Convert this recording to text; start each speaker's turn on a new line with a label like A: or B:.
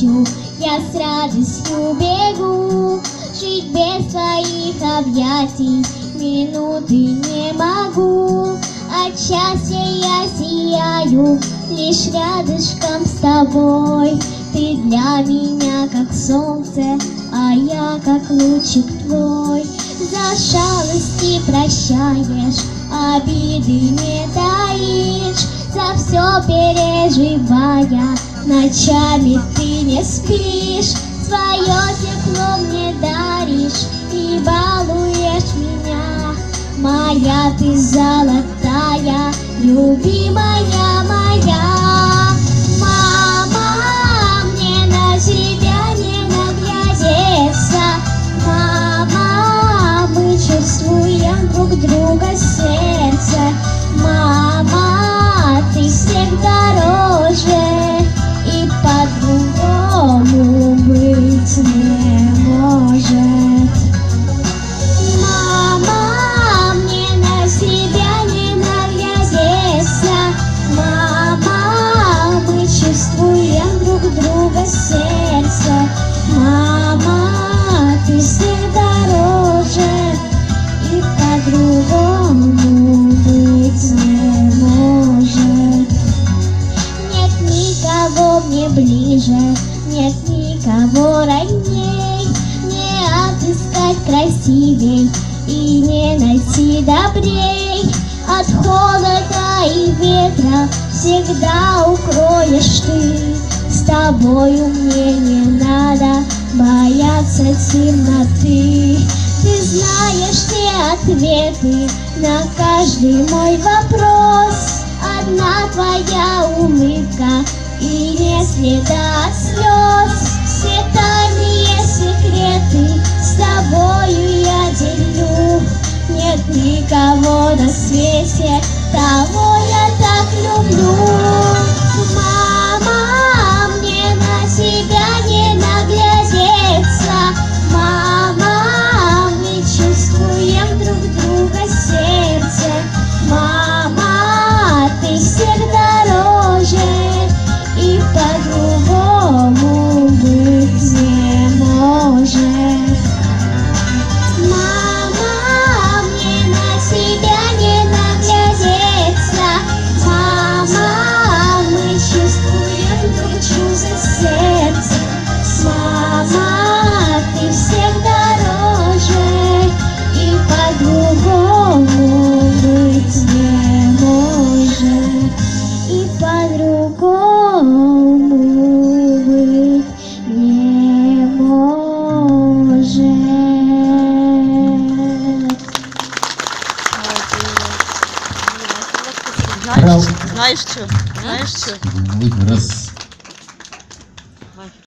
A: радостью, я с радостью бегу. Жить без твоих объятий минуты не могу. От счастья я сияю, лишь рядышком с тобой. Ты для меня как солнце, а я как лучик твой. За шалости прощаешь, обиды не таишь. За все переживая, ночами ты не спишь. Свое тепло мне даришь и балуешь меня. Моя ты золотая, любимая моя. Мама, мне на тебя не наглядеться. Мама, мы чувствуем друг друга сердце. Мама, ты всех дороже, и по-другому быть не может. Мама, мне на себя не наглядеться. Мама, мы чувствуем друг друга сердце. Мама, ты всех дороже, и по-другому быть не может. Нет никого мне ближе, нет никого родней, не отыскать красивей и не найти добрей. От холода и ветра всегда укроешь ты. С тобою мне не надо бояться темноты. Ты знаешь все ответы на каждый мой вопрос. Одна твоя улыбка и не следа от слез. Все тайные секреты с тобою я делю. Нет никого на свете, кого я так люблю. Мама, мне на тебя не наглядеться. Мама, мы чувствуем друг друга сердце. Мама, ты всех дороже, и по-другому быть не может. Мама, мне на тебя не наглядеться. Мама, мы чувствуем друг друга сердце. Мама, ты всех дороже, и по-другому быть не может. И по-другому быть не может.
B: Знаешь что?
C: Раз